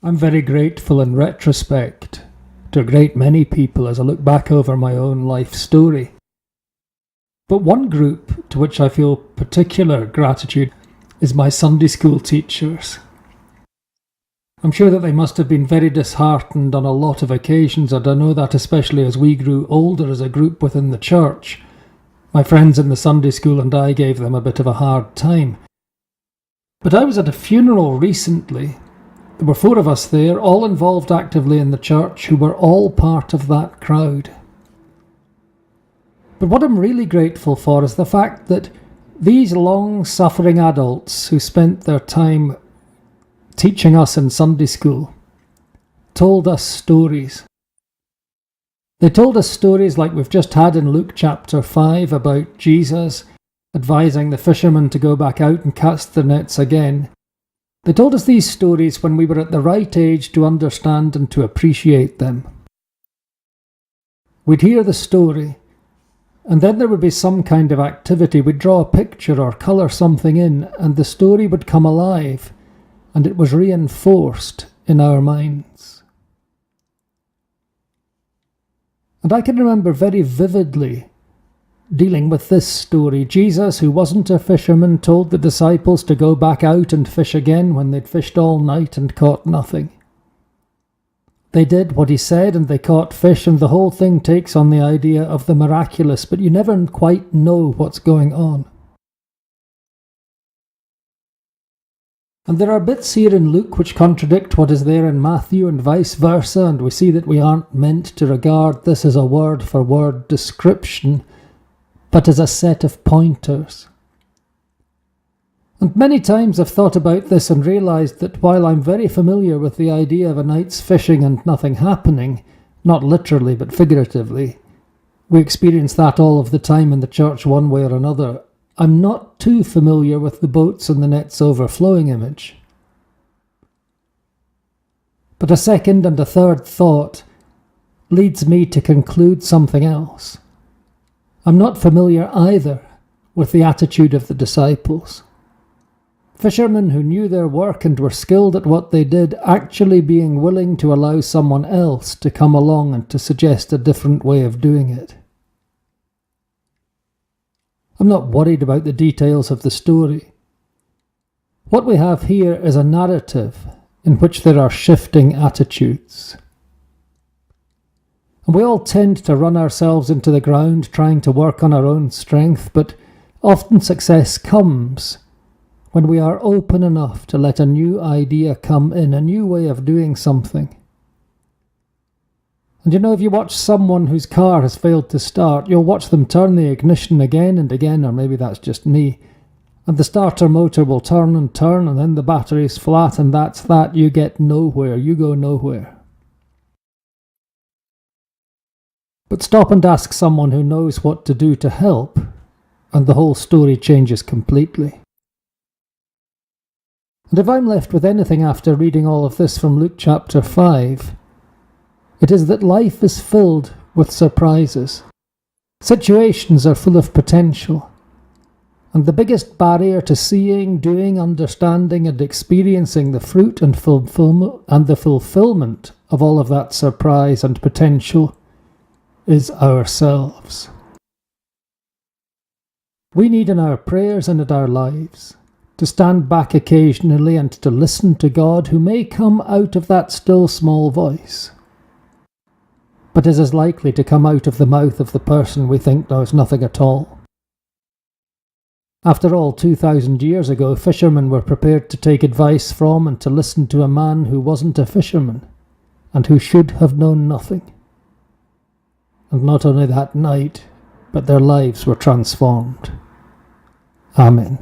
I'm very grateful in retrospect to a great many people as I look back over my own life story. But one group to which I feel particular gratitude is my Sunday school teachers. I'm sure that they must have been very disheartened on a lot of occasions, and I know that especially as we grew older as a group within the church. My friends in the Sunday school and I gave them a bit of a hard time. But I was at a funeral recently. There were 4 of us there, all involved actively in the church, who were all part of that crowd. But what I'm really grateful for is the fact that these long-suffering adults who spent their time teaching us in Sunday school told us stories. They told us stories like we've just had in Luke chapter 5 about Jesus advising the fishermen to go back out and cast their nets again. They told us these stories when we were at the right age to understand and to appreciate them. We'd hear the story, and then there would be some kind of activity. We'd draw a picture or colour something in, and the story would come alive, and it was reinforced in our minds. And I can remember very vividly dealing with this story. Jesus, who wasn't a fisherman, told the disciples to go back out and fish again when they'd fished all night and caught nothing. They did what he said and they caught fish, and the whole thing takes on the idea of the miraculous, but you never quite know what's going on. And there are bits here in Luke which contradict what is there in Matthew and vice versa, and we see that we aren't meant to regard this as a word-for-word description, but as a set of pointers. And many times I've thought about this and realised that while I'm very familiar with the idea of a night's fishing and nothing happening, not literally but figuratively, we experience that all of the time in the church one way or another, I'm not too familiar with the boats and the nets overflowing image. But a second and a third thought leads me to conclude something else. I'm not familiar either with the attitude of the disciples. Fishermen who knew their work and were skilled at what they did, actually being willing to allow someone else to come along and to suggest a different way of doing it. I'm not worried about the details of the story. What we have here is a narrative in which there are shifting attitudes. And we all tend to run ourselves into the ground trying to work on our own strength, but often success comes when we are open enough to let a new idea come in, a new way of doing something. And if you watch someone whose car has failed to start, you'll watch them turn the ignition again and again, or maybe that's just me, and the starter motor will turn, and then the battery's flat, and that's that. You get nowhere, you go nowhere. But stop and ask someone who knows what to do to help, and the whole story changes completely. And if I'm left with anything after reading all of this from Luke chapter 5, it is that life is filled with surprises. Situations are full of potential. And the biggest barrier to seeing, doing, understanding, and experiencing the fruit and the fulfillment of all of that surprise and potential is ourselves. We need in our prayers and in our lives to stand back occasionally and to listen to God, who may come out of that still small voice, but is as likely to come out of the mouth of the person we think knows nothing at all. After all, 2,000 years ago, fishermen were prepared to take advice from and to listen to a man who wasn't a fisherman and who should have known nothing. And not only that night, but their lives were transformed. Amen.